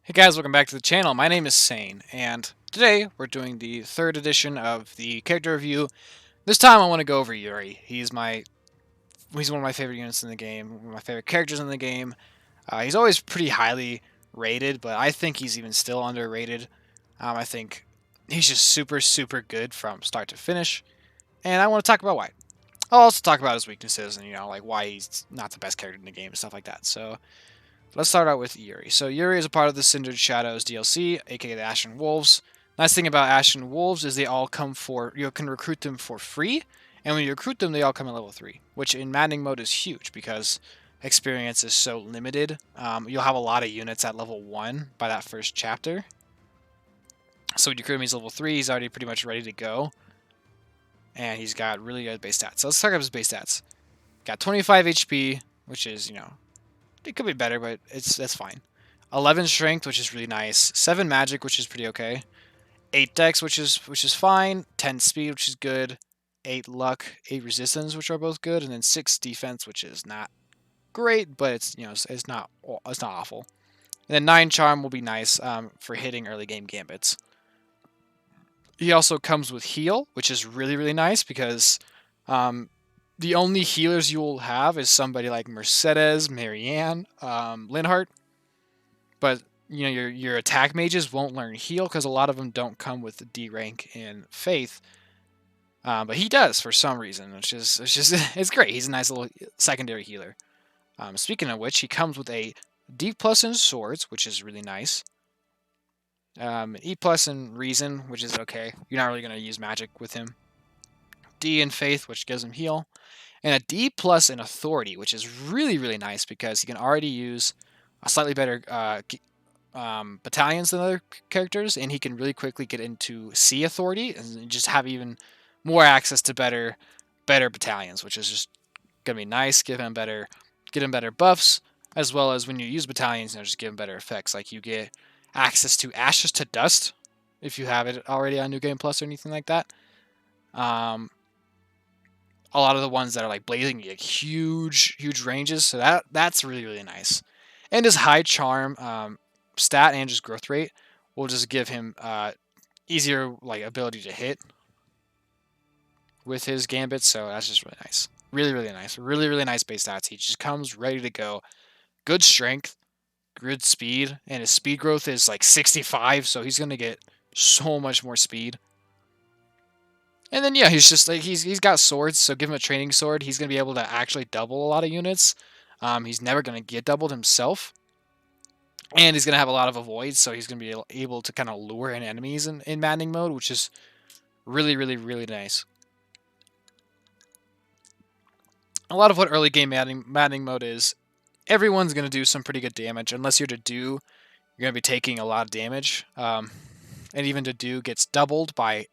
Hey guys, welcome back to the channel. My name is Sane, and today we're doing the third edition of the character review. This time I want to go over Yuri. He's one of my favorite units in the game, one of my favorite characters in the game. He's always pretty highly rated, but I think he's even still underrated. I think he's just super good from start to finish, and I want to talk about why. I'll also talk about his weaknesses and like why he's not the best character in the game and stuff like that. So let's start out with Yuri. So Yuri is a part of the Cindered Shadows DLC, aka the Ashen Wolves. Nice thing about Ashen Wolves is they all come for, you can recruit them for free, and when you recruit them, they all come at level 3, which in maddening mode is huge because experience is so limited. You'll have a lot of units at level 1 by that first chapter. So when you recruit him, he's level 3, he's already pretty much ready to go, and he's got really good base stats. So let's talk about his base stats. Got 25 HP, which is, it could be better, but that's fine. 11 strength, which is really nice. 7 magic, which is pretty okay. 8 dex, which is fine. 10 speed, which is good. 8 luck, 8 resistance, which are both good, and then 6 defense, which is not great, but it's not awful. And then 9 charm will be nice for hitting early game gambits. He also comes with heal, which is really nice because the only healers you will have is somebody like Mercedes, Marianne, Linhardt. But your attack mages won't learn heal because a lot of them don't come with the D rank in Faith. But he does for some reason, which is it's great. He's a nice little secondary healer. Speaking of which, he comes with a D plus in swords, which is really nice. E plus in reason, which is okay. You're not really gonna use magic with him. D in faith, which gives him heal, and a D plus in authority, which is really nice because he can already use a slightly better battalions than other characters, and he can really quickly get into C authority and just have even more access to better battalions, which is just gonna be nice. Get him better buffs, as well as when you use battalions, just give him better effects. Like you get access to Ashes to Dust if you have it already on New Game Plus or anything like that. A lot of the ones that are like blazing get huge ranges, so that's really nice. And his high charm stat and his growth rate will just give him easier like ability to hit with his gambit, so that's just really nice. Really nice. Really nice base stats. He just comes ready to go. Good strength, good speed, and his speed growth is like 65, so he's gonna get so much more speed. And then yeah, he's just like he's got swords, so give him a training sword. He's gonna be able to actually double a lot of units. He's never gonna get doubled himself, and he's gonna have a lot of avoids, so he's gonna be able to kind of lure in enemies in maddening mode, which is really nice. A lot of what early game maddening mode is, everyone's gonna do some pretty good damage. Unless you're to do, you're gonna be taking a lot of damage, and even to do gets doubled by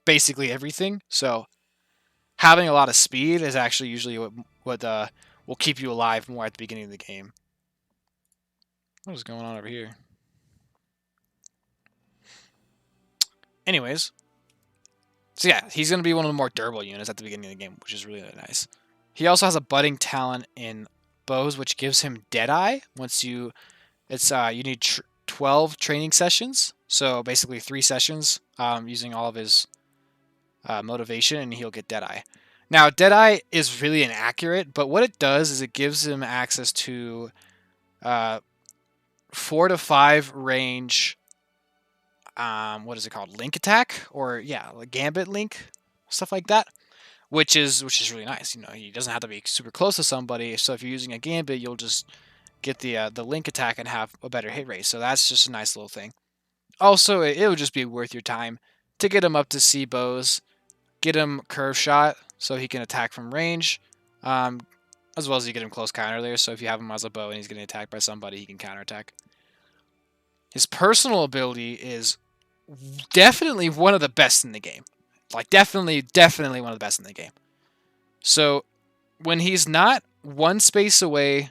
basically everything. So having a lot of speed is actually usually what will keep you alive more at the beginning of the game. What is going on over here? Anyways, so yeah, he's going to be one of the more durable units at the beginning of the game, which is really nice. He also has a budding talent in bows, which gives him Deadeye. You need 12 training sessions, so basically 3 sessions using all of his motivation, and he'll get Deadeye. Now, Deadeye is really inaccurate, but what it does is it gives him access to 4 to 5 range. What is it called? Link attack, or yeah, like gambit link, stuff like that. Which is really nice. He doesn't have to be super close to somebody. So if you're using a gambit, you'll just get the link attack and have a better hit rate. So that's just a nice little thing. Also, it would just be worth your time to get him up to C bows, get him curve shot so he can attack from range, as well as you get him close counter there. So if you have him as a bow and he's getting attacked by somebody, he can counterattack. His personal ability is definitely one of the best in the game. Like definitely one of the best in the game. So when he's not one space away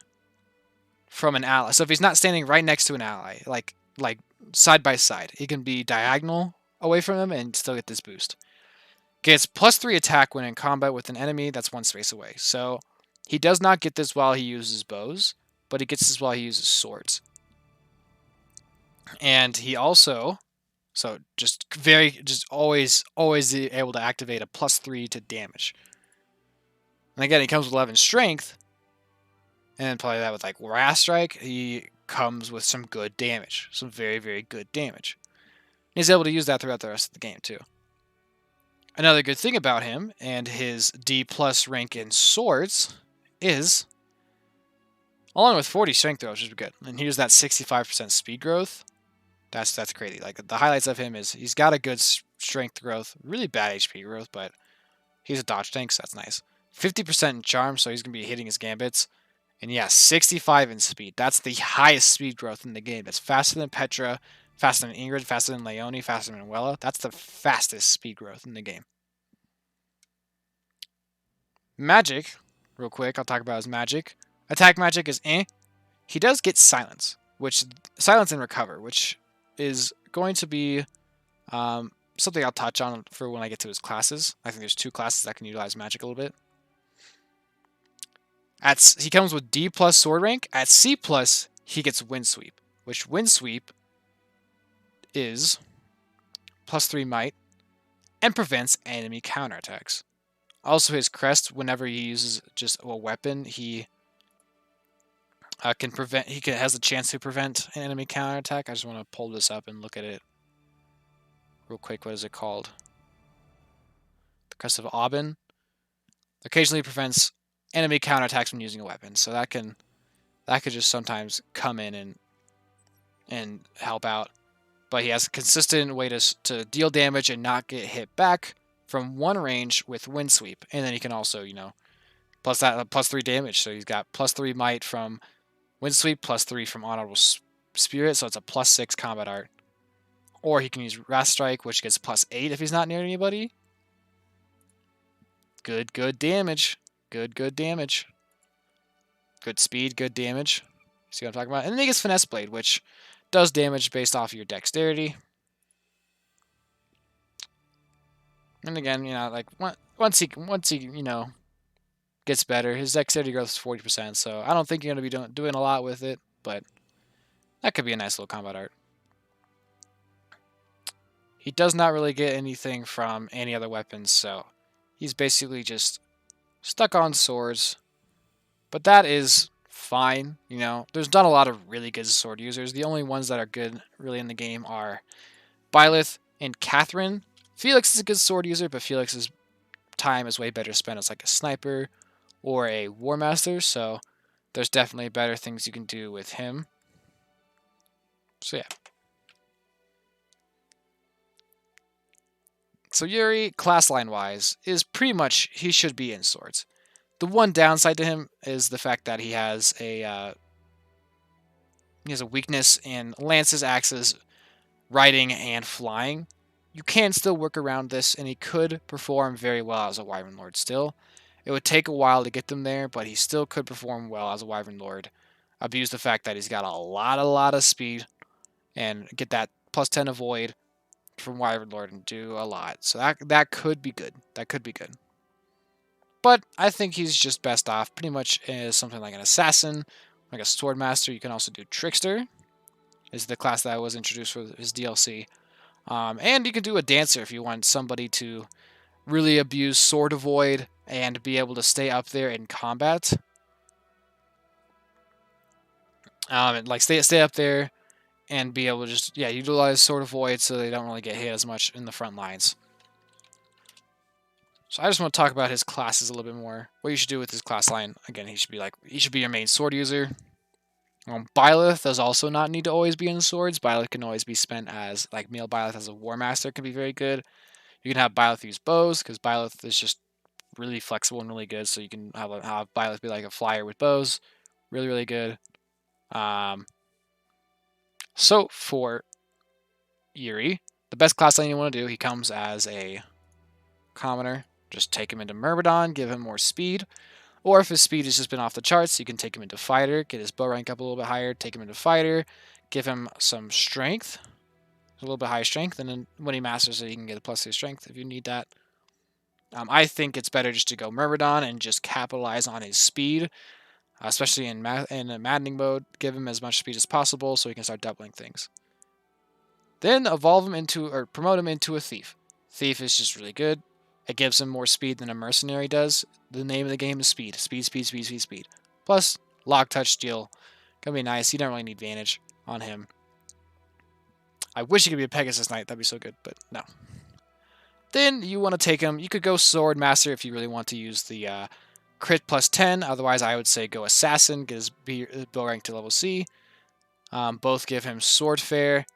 from an ally, so if he's not standing right next to an ally, like side by side, he can be diagonal away from them and still get this boost. Gets +3 attack when in combat with an enemy that's one space away. So he does not get this while he uses bows, but he gets this while he uses swords. And he also, so just always able to activate a +3 to damage. And again, he comes with 11 strength, and then probably that with like Wrath Strike, he comes with some good damage, some very, very good damage. And he's able to use that throughout the rest of the game too. Another good thing about him and his D+ rank in swords is, along with 40 strength throw, which is good, and here's that 65% speed growth. That's crazy. Like the highlights of him is he's got a good strength growth, really bad HP growth, but he's a dodge tank, so that's nice. 50% in charm, so he's gonna be hitting his gambits. And yeah, 65 in speed. That's the highest speed growth in the game. That's faster than Petra, faster than Ingrid, faster than Leone, faster than Wella. That's the fastest speed growth in the game. Magic, real quick, I'll talk about his magic. Attack magic is eh. He does get silence, silence and recover, which is going to be something I'll touch on for when I get to his classes. I think there's 2 classes that can utilize magic a little bit. He comes with D+ sword rank. At C+, he gets wind sweep, which wind sweep is +3 might and prevents enemy counterattacks. Also, his crest, whenever he uses just a weapon, he can prevent. Has a chance to prevent an enemy counterattack. I just want to pull this up and look at it real quick. What is it called? The crest of Aubin. Occasionally prevents enemy counterattacks when using a weapon. So that could just sometimes come in and help out. But he has a consistent way to deal damage and not get hit back from one range with wind sweep. And then he can also, plus that +3 damage. So he's got +3 might from wind sweep, +3 from honorable spirit. So it's a +6 combat art. Or he can use Wrath Strike, which gets +8 if he's not near anybody. Good damage. Good damage. Good speed, good damage. See what I'm talking about? And then he gets Finesse Blade, which does damage based off of your dexterity. And again, like once he gets better, his dexterity growth is 40%. So I don't think you're going to be doing a lot with it, but that could be a nice little combat art. He does not really get anything from any other weapons, so he's basically just stuck on swords. But that is fine, There's not a lot of really good sword users. The only ones that are good really in the game are Byleth and Catherine. Felix is a good sword user, but Felix's time is way better spent as like a sniper or a war master, so there's definitely better things you can do with him. So yeah. So Yuri, class line wise, is pretty much, he should be in swords. The one downside to him is the fact that he has a weakness in lances, axes, riding, and flying. You can still work around this, and he could perform very well as a Wyvern Lord still. It would take a while to get them there, but he still could perform well as a Wyvern Lord. Abuse the fact that he's got a lot of speed, and get that +10 avoid from Wyvern Lord and do a lot. So that could be good. That could be good. But I think he's just best off pretty much as something like an assassin, like a sword master. You can also do trickster, is the class that was introduced for his DLC. And you can do a dancer if you want somebody to really abuse sword avoid and be able to stay up there in combat. And like stay up there and be able to just utilize sword avoid so they don't really get hit as much in the front lines. So I just want to talk about his classes a little bit more. What you should do with his class line. Again, he should be your main sword user. Byleth does also not need to always be in swords. Byleth can always be spent as, like, male Byleth as a war master can be very good. You can have Byleth use bows, because Byleth is just really flexible and really good, so you can have Byleth be like a flyer with bows. Really, really good. So for Yuri, the best class line you want to do, he comes as a commoner. Just take him into Myrmidon, give him more speed. Or if his speed has just been off the charts, you can take him into fighter, get his bow rank up a little bit higher, take him into fighter, give him some strength, a little bit higher strength, and then when he masters it, he can get a +2 strength if you need that. I think it's better just to go Myrmidon and just capitalize on his speed, especially in a maddening mode. Give him as much speed as possible so he can start doubling things. Then evolve him into, or promote him into a thief. Thief is just really good. It gives him more speed than a mercenary does. The name of the game is speed. Speed, speed, speed, speed, speed. Plus, lock, touch, steal. Gonna be nice. You don't really need advantage on him. I wish he could be a Pegasus Knight. That'd be so good, but no. Then you want to take him. You could go Sword Master if you really want to use the crit plus 10. Otherwise, I would say go Assassin. Get his bill rank to level C. Both give him Sword Fair.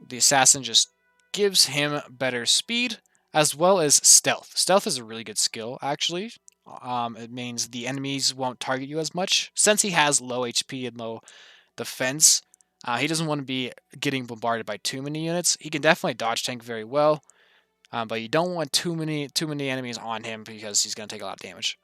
The Assassin just gives him better speed as well as stealth. Stealth is a really good skill, actually. It means the enemies won't target you as much. Since he has low HP and low defense, he doesn't want to be getting bombarded by too many units. He can definitely dodge tank very well, but you don't want too many enemies on him because he's going to take a lot of damage.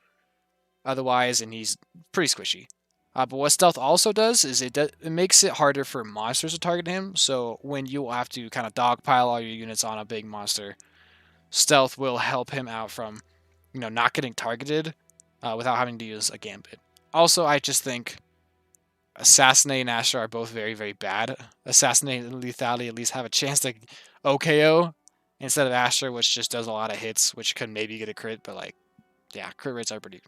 Otherwise, and he's pretty squishy. But what stealth also does is it makes it harder for monsters to target him. So when you have to kind of dogpile all your units on a big monster, stealth will help him out from, not getting targeted without having to use a gambit. Also, I just think Assassinate and Astra are both very, very bad. Assassinate and Lethality at least have a chance to OKO instead of Astra, which just does a lot of hits, which could maybe get a crit, but yeah, crit rates are pretty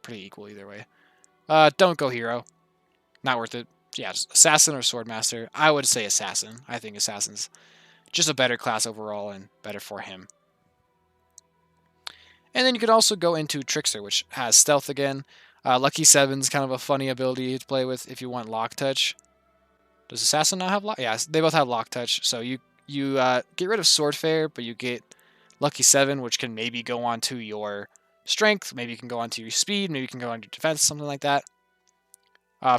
equal either way. Don't go hero. Not worth it. Yeah, just Assassin or Swordmaster. I would say Assassin. I think Assassin's just a better class overall and better for him. And then you could also go into Trickster, which has Stealth again. Lucky 7's kind of a funny ability to play with if you want Lock Touch. Does Assassin not have Lock? Yeah, they both have Lock Touch. So you get rid of Sword Fair, but you get Lucky 7, which can maybe go on to your Strength, maybe you can go onto your Speed, maybe you can go on your Defense, something like that.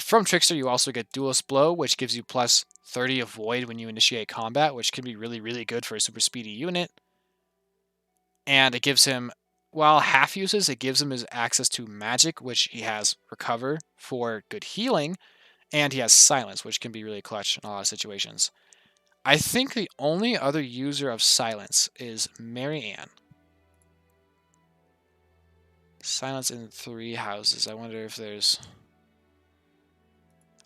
From Trickster, you also get Duelist Blow, which gives you plus 30 Avoid when you initiate combat, which can be really, really good for a super speedy unit. And it gives him, while half uses, it gives him his access to Magic, which he has Recover for good healing, and he has Silence, which can be really clutch in a lot of situations. I think the only other user of Silence is Marianne. Silence in 3 houses. I wonder if there's...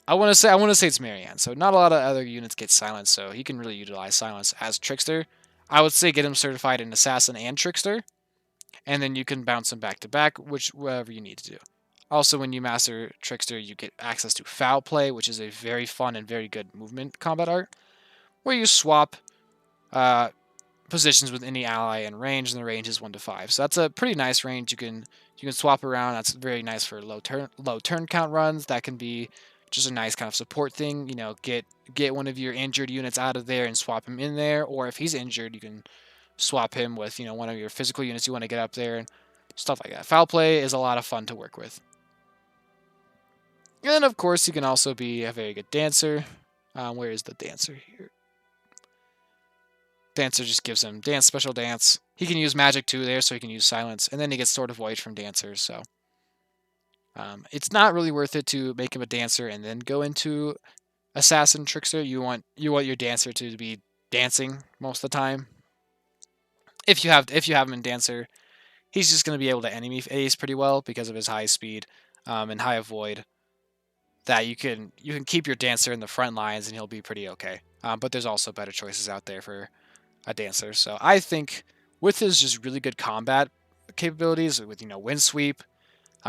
I want to say it's Marianne. So not a lot of other units get Silence, so he can really utilize Silence as Trickster. I would say get him certified in Assassin and Trickster, and then you can bounce him back to back, whatever you need to do. Also, when you master Trickster, you get access to Foul Play, which is a very fun and very good movement combat art, where you swap positions with any ally in range, and the range is 1 to 5. So that's a pretty nice range. You can swap around. That's very nice for low turn count runs. That can be just a nice kind of support thing. Get one of your injured units out of there and swap him in there. Or if he's injured, you can swap him with one of your physical units you want to get up there and stuff like that. Foul Play is a lot of fun to work with. And then of course you can also be a very good dancer. Where is the dancer here? Dancer just gives him Dance, Special Dance. He can use Magic too there, so he can use Silence. And then he gets Sword of Void from Dancer, so... it's not really worth it to make him a Dancer and then go into Assassin Trickster. You want your Dancer to be dancing most of the time. If you have him in Dancer, he's just going to be able to enemy phase pretty well because of his high speed and high avoid. That you can keep your Dancer in the front lines and he'll be pretty okay. But there's also better choices out there for a Dancer. So I think with his just really good combat capabilities, with Wind Sweep,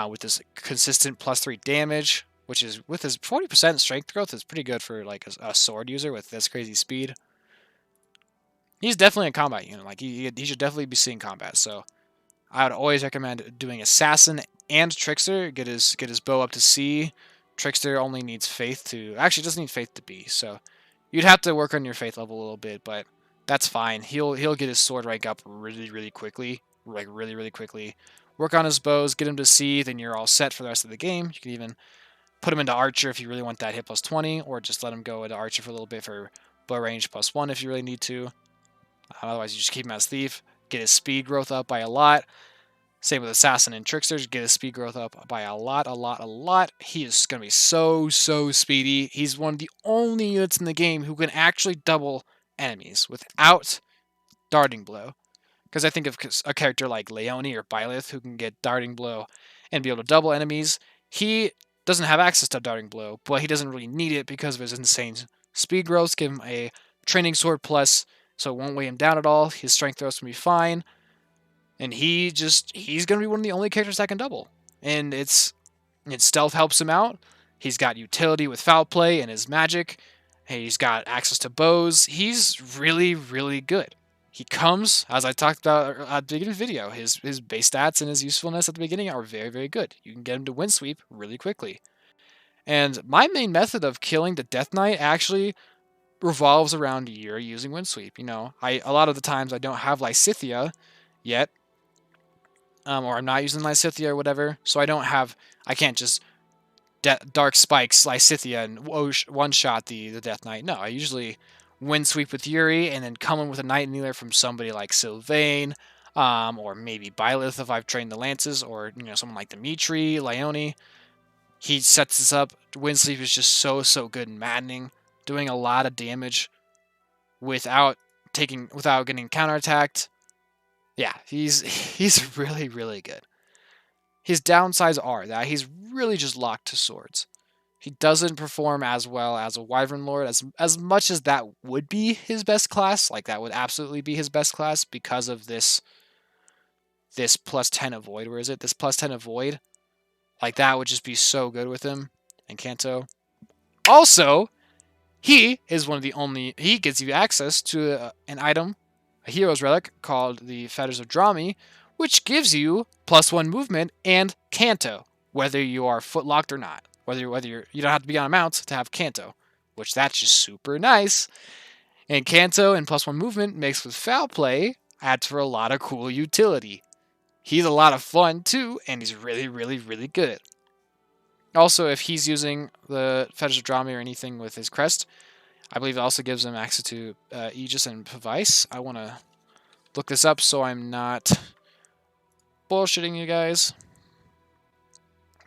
with his consistent +3 damage, which is with his 40% strength growth, is pretty good for a sword user with this crazy speed. He's definitely a combat unit. He should definitely be seeing combat. So I would always recommend doing Assassin and Trickster. Get his bow up to C. Trickster only needs Faith to... Actually, doesn't need Faith to B. So you'd have to work on your Faith level a little bit, but that's fine. He'll get his sword rank up really, really quickly. Really, really quickly. Work on his bows, get him to C, then you're all set for the rest of the game. You can even put him into Archer if you really want that hit +20, or just let him go into Archer for a little bit for bow range +1 if you really need to. Otherwise, you just keep him as Thief. Get his speed growth up by a lot. Same with Assassin and Tricksters. Get his speed growth up by a lot. He is going to be so speedy. He's one of the only units in the game who can actually double enemies without Darting Blow. Because I think of a character like Leone or Byleth who can get Darting Blow and be able to double enemies. He doesn't have access to Darting Blow, but he doesn't really need it because of his insane speed growth. Give him a training sword plus, so it won't weigh him down at all. His strength throws can be fine, and he's gonna be one of the only characters that can double. And stealth helps him out. He's got utility with foul play and his magic. He's got access to bows. He's really, really good. He comes, as I talked about at the beginning of the video, his base stats and his usefulness at the beginning are very, very good. You can get him to win sweep really quickly. And my main method of killing the Death Knight actually revolves around Yuri using wind sweep. You know, a lot of the times I don't have Lysithea yet, or I'm not using Lysithea or whatever, so I can't just Dark Spikes Lysithea and one-shot the Death Knight. No, I usually wind sweep with Yuri and then come in with a Night Kneeler from somebody like Sylvain, or maybe Byleth if I've trained the Lances, or someone like Dimitri, Leone. He sets this up. Wind sweep is just so good and maddening, doing a lot of damage without getting counterattacked. Yeah, he's really, really good. His downsides are that he's really just locked to swords. He doesn't perform as well as a Wyvern Lord, as much as that would be his best class. Like, that would absolutely be his best class because of this plus 10 avoid. Where is it? This plus 10 avoid. Like, that would just be so good with him and Kanto. Also, he is one of the only... He gives you access to an item, a hero's relic, called the Fetters of Drami, which gives you +1 movement and Kanto, whether you are footlocked or not. Whether you don't have to be on a mount to have Kanto, which that's just super nice. And Kanto and +1 movement mixed with foul play adds for a lot of cool utility. He's a lot of fun too, and he's really, really, really good. Also, if he's using the Fetters of Drami or anything with his crest, I believe it also gives him access to Aegis and Pavice. I want to look this up so I'm not bullshitting you guys.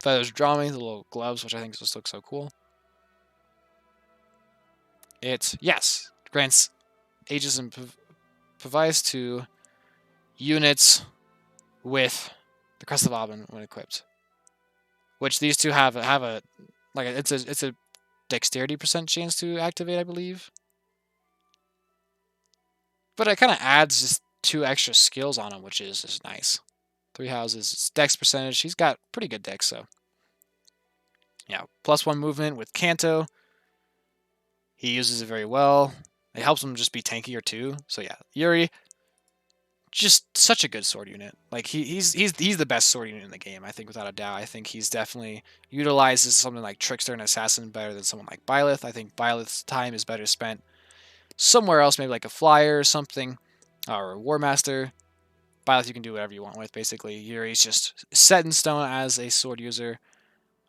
Fetters of Drami, the little gloves, which I think just look so cool. Yes, grants Aegis and Pavice to units with the Crest of Aben when equipped. Which these two have a like it's a dexterity % chance to activate, I believe. But it kind of adds just 2 extra skills on him, which is just nice. 3 houses, it's dex percentage. He's got pretty good dex, so yeah. +1 movement with Kanto. He uses it very well. It helps him just be tankier too. So yeah, Yuri, just such a good sword unit. Like he's the best sword unit in the game, I think, without a doubt. I think he's definitely utilizes something like Trickster and Assassin better than someone like Byleth. I think Byleth's time is better spent somewhere else, maybe like a Flyer or something, or a War Master. Byleth you can do whatever you want with, basically. Yuri's just set in stone as a sword user,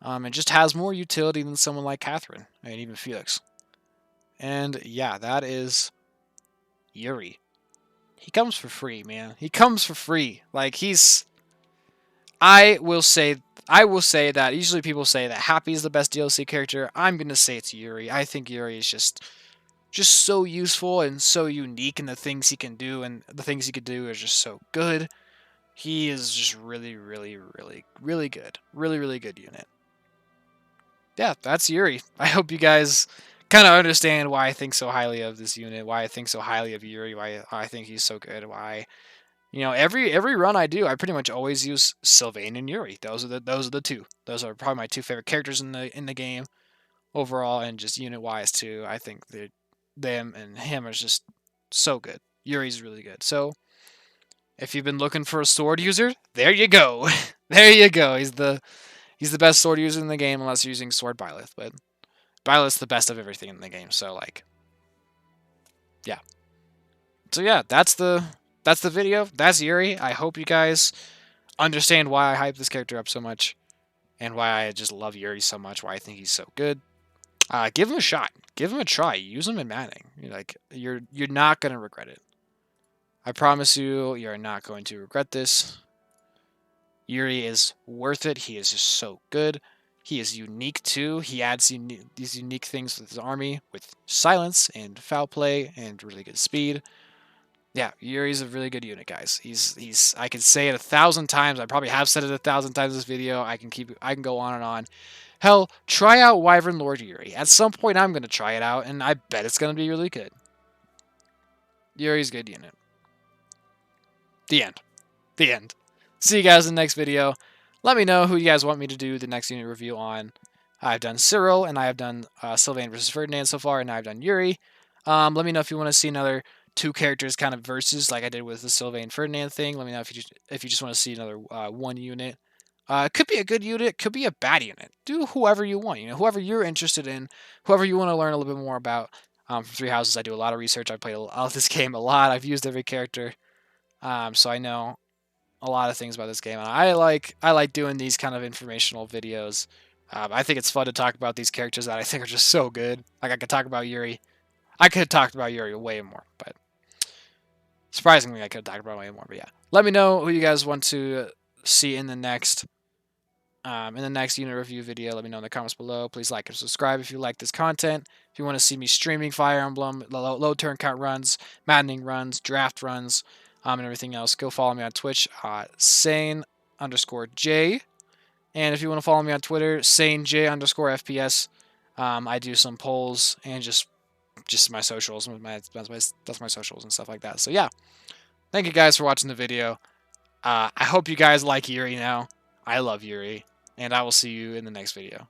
and just has more utility than someone like Catherine, and even Felix. And yeah, that is Yuri. He comes for free, man. He comes for free. Like, I will say that usually people say that Happy is the best DLC character. I'm gonna say it's Yuri. I think Yuri is just so useful and so unique in the things he can do, and the things he could do are just so good. He is just really, really, really, really good. Really, really good unit. Yeah, that's Yuri. I hope you guys kind of understand why I think so highly of this unit, why I think so highly of Yuri, why I think he's so good, why every run I do, I pretty much always use Sylvain and Yuri. Those are the two. Those are probably my 2 favorite characters in the game overall, and just unit wise too. I think them and him are just so good. Yuri's really good. So if you've been looking for a sword user, there you go. There you go. He's the best sword user in the game, unless you're using Sword Byleth, but Byleth's the best of everything in the game, so like, yeah. So yeah, that's the video. That's Yuri. I hope you guys understand why I hype this character up so much, and why I just love Yuri so much, why I think he's so good. Give him a shot. Give him a try. Use him in Manning. You're not gonna regret it. I promise you, you're not going to regret this. Yuri is worth it. He is just so good. He is unique too. He adds these unique things with his army, with silence and foul play and really good speed. Yeah, Yuri's a really good unit, guys. He's I can say it 1,000 times. I probably have said it 1,000 times in this video. I can go on and on. Hell, try out Wyvern Lord Yuri. At some point I'm gonna try it out, and I bet it's gonna be really good. Yuri's good unit. The end. The end. See you guys in the next video. Let me know who you guys want me to do the next unit review on. I've done Cyril, and I have done Sylvain versus Ferdinand so far, and I've done Yuri. Let me know if you want to see another two characters kind of versus like I did with the Sylvain Ferdinand thing. Let me know if you just want to see another one unit. It could be a good unit, could be a bad unit. Do whoever you want, whoever you're interested in, whoever you want to learn a little bit more about. From Three Houses, I do a lot of research. I played this game a lot. I've used every character, so I know a lot of things about this game. And I like doing these kind of informational videos. I think it's fun to talk about these characters that I think are just so good. Like I could talk about Yuri. I could have talked about Yuri way more, but surprisingly, I could have talked about way more. But yeah, let me know who you guys want to see in the next unit review video. Let me know in the comments below. Please like and subscribe if you like this content. If you want to see me streaming Fire Emblem, low turn count runs, maddening runs, draft runs, and everything else, go follow me on Twitch, sane_J. And if you want to follow me on Twitter, sanej_FPS. I do some polls and just my socials. That's my socials and stuff like that. So yeah, thank you guys for watching the video. I hope you guys like Yuri now. I love Yuri, and I will see you in the next video.